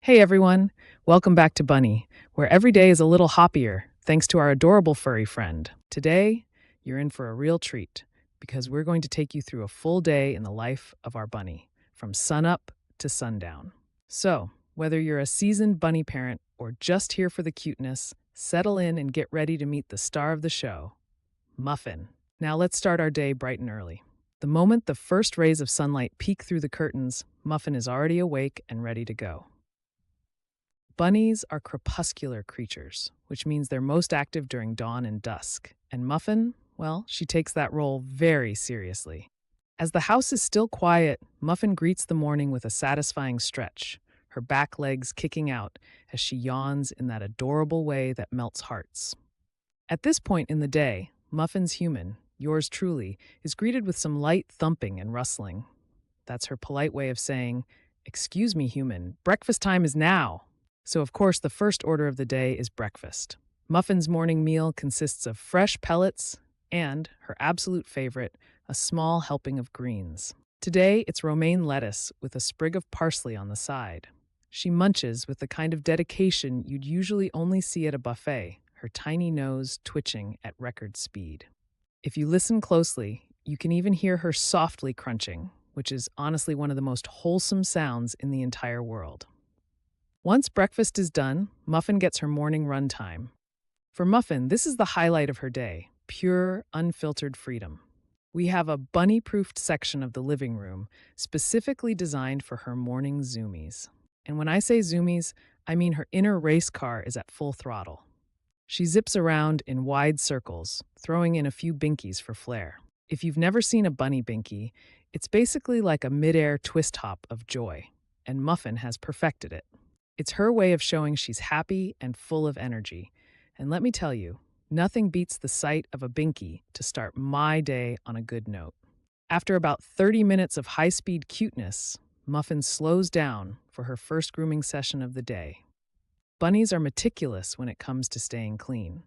Hey everyone, welcome back to Bunny, where every day is a little hoppier thanks to our adorable furry friend. Today, you're in for a real treat because we're going to take you through a full day in the life of our bunny, from sunup to sundown. So, whether you're a seasoned bunny parent or just here for the cuteness, settle in and get ready to meet the star of the show, Muffin. Now let's start our day bright and early. The moment the first rays of sunlight peek through the curtains, Muffin is already awake and ready to go. Bunnies are crepuscular creatures, which means they're most active during dawn and dusk. And Muffin, well, she takes that role very seriously. As the house is still quiet, Muffin greets the morning with a satisfying stretch, her back legs kicking out as she yawns in that adorable way that melts hearts. At this point in the day, Muffin's human, yours truly, is greeted with some light thumping and rustling. That's her polite way of saying, "Excuse me, human, breakfast time is now." So, of course, the first order of the day is breakfast. Muffin's morning meal consists of fresh pellets and, her absolute favorite, a small helping of greens. Today, it's romaine lettuce with a sprig of parsley on the side. She munches with the kind of dedication you'd usually only see at a buffet, her tiny nose twitching at record speed. If you listen closely, you can even hear her softly crunching, which is honestly one of the most wholesome sounds in the entire world. Once breakfast is done, Muffin gets her morning run time. For Muffin, this is the highlight of her day, pure, unfiltered freedom. We have a bunny-proofed section of the living room specifically designed for her morning zoomies. And when I say zoomies, I mean her inner race car is at full throttle. She zips around in wide circles, throwing in a few binkies for flair. If you've never seen a bunny binky, it's basically like a mid-air twist hop of joy, and Muffin has perfected it. It's her way of showing she's happy and full of energy. And let me tell you, nothing beats the sight of a binky to start my day on a good note. After about 30 minutes of high-speed cuteness, Muffin slows down for her first grooming session of the day. Bunnies are meticulous when it comes to staying clean.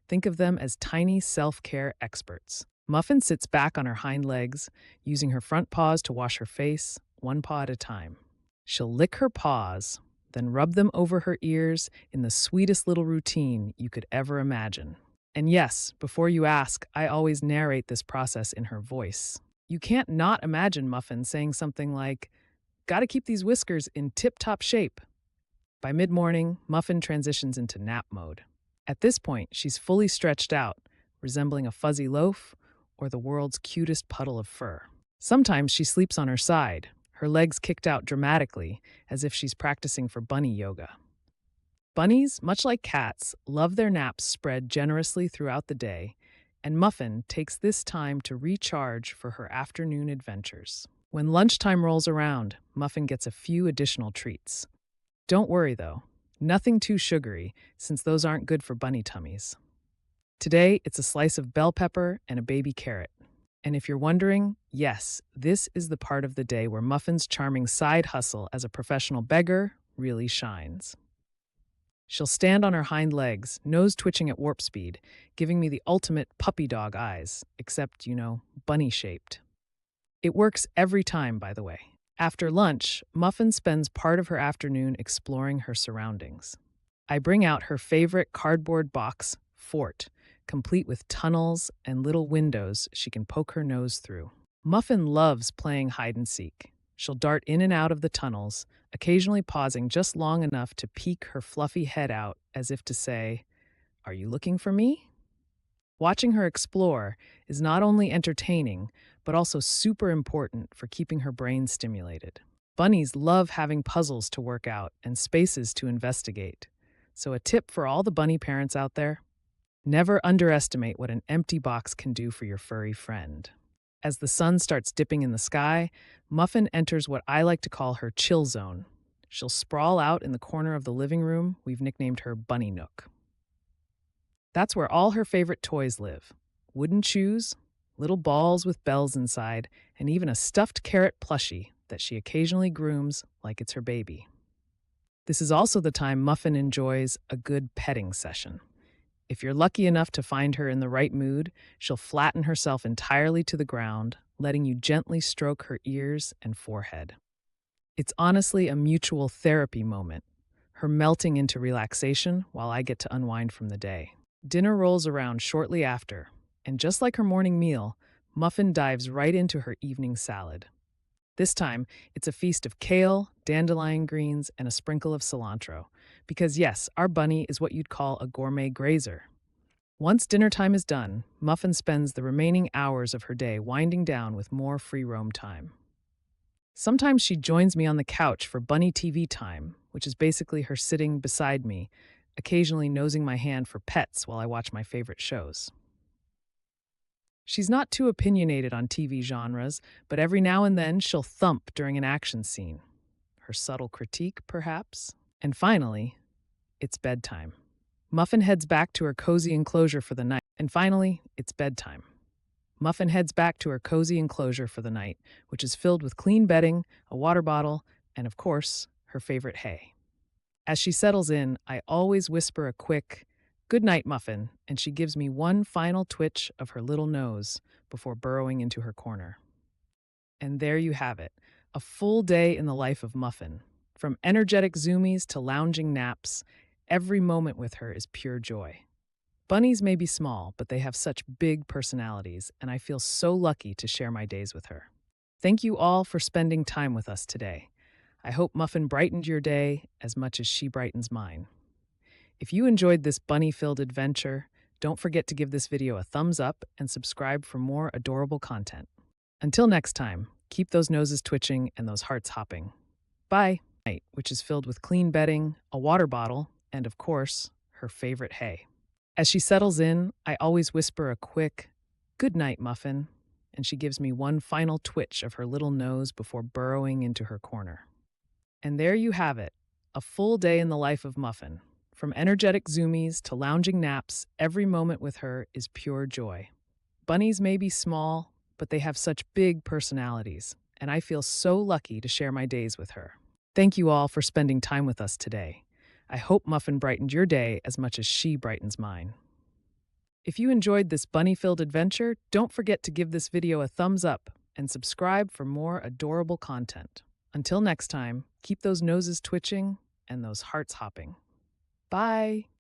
Think of them as tiny self-care experts. Muffin sits back on her hind legs, using her front paws to wash her face, one paw at a time. She'll lick her paws, then rub them over her ears in the sweetest little routine you could ever imagine. And yes, before you ask, I always narrate this process in her voice. You can't not imagine Muffin saying something like, "Gotta keep these whiskers in tip-top shape." By mid-morning, Muffin transitions into nap mode. At this point, she's fully stretched out, resembling a fuzzy loaf or the world's cutest puddle of fur. Sometimes she sleeps on her side, her legs kicked out dramatically, as if she's practicing for bunny yoga. Bunnies, much like cats, love their naps spread generously throughout the day, and Muffin takes this time to recharge for her afternoon adventures. When lunchtime rolls around, Muffin gets a few additional treats. Don't worry, though. Nothing too sugary, since those aren't good for bunny tummies. Today, it's a slice of bell pepper and a baby carrot. And if you're wondering, yes, this is the part of the day where Muffin's charming side hustle as a professional beggar really shines. She'll stand on her hind legs, nose twitching at warp speed, giving me the ultimate puppy dog eyes, except, bunny-shaped. It works every time, by the way. After lunch, Muffin spends part of her afternoon exploring her surroundings. I bring out her favorite cardboard box, Fort, complete with tunnels and little windows she can poke her nose through. Muffin loves playing hide-and-seek. She'll dart in and out of the tunnels, occasionally pausing just long enough to peek her fluffy head out as if to say, "Are you looking for me?" Watching her explore is not only entertaining, but also super important for keeping her brain stimulated. Bunnies love having puzzles to work out and spaces to investigate. So a tip for all the bunny parents out there: never underestimate what an empty box can do for your furry friend. As the sun starts dipping in the sky, Muffin enters what I like to call her chill zone. She'll sprawl out in the corner of the living room we've nicknamed her Bunny Nook. That's where all her favorite toys live: wooden shoes, little balls with bells inside, and even a stuffed carrot plushie that she occasionally grooms like it's her baby. This is also the time Muffin enjoys a good petting session. If you're lucky enough to find her in the right mood, she'll flatten herself entirely to the ground, letting you gently stroke her ears and forehead. It's honestly a mutual therapy moment, her melting into relaxation while I get to unwind from the day. Dinner rolls around shortly after, and just like her morning meal, Muffin dives right into her evening salad. This time, it's a feast of kale, dandelion greens, and a sprinkle of cilantro. Because yes, our bunny is what you'd call a gourmet grazer. Once dinner time is done, Muffin spends the remaining hours of her day winding down with more free roam time. Sometimes she joins me on the couch for bunny TV time, which is basically her sitting beside me, occasionally nosing my hand for pets while I watch my favorite shows. She's not too opinionated on TV genres, but every now and then she'll thump during an action scene. Her subtle critique, perhaps? And finally, it's bedtime. Muffin heads back to her cozy enclosure for the night. And finally, it's bedtime. Muffin heads back to her cozy enclosure for the night, which is filled with clean bedding, a water bottle, and of course, her favorite hay. As she settles in, I always whisper a quick, "Good night, Muffin," and she gives me one final twitch of her little nose before burrowing into her corner. And there you have it, a full day in the life of Muffin. From energetic zoomies to lounging naps, every moment with her is pure joy. Bunnies may be small, but they have such big personalities, and I feel so lucky to share my days with her. Thank you all for spending time with us today. I hope Muffin brightened your day as much as she brightens mine. If you enjoyed this bunny-filled adventure, don't forget to give this video a thumbs up and subscribe for more adorable content. Until next time, keep those noses twitching and those hearts hopping. Bye, which is filled with clean bedding, a water bottle, and of course, her favorite hay. As she settles in, I always whisper a quick, "Good night, Muffin," and she gives me one final twitch of her little nose before burrowing into her corner. And there you have it, a full day in the life of Muffin. From energetic zoomies to lounging naps, every moment with her is pure joy. Bunnies may be small, but they have such big personalities, and I feel so lucky to share my days with her. Thank you all for spending time with us today. I hope Muffin brightened your day as much as she brightens mine. If you enjoyed this bunny-filled adventure, don't forget to give this video a thumbs up and subscribe for more adorable content. Until next time, keep those noses twitching and those hearts hopping. Bye!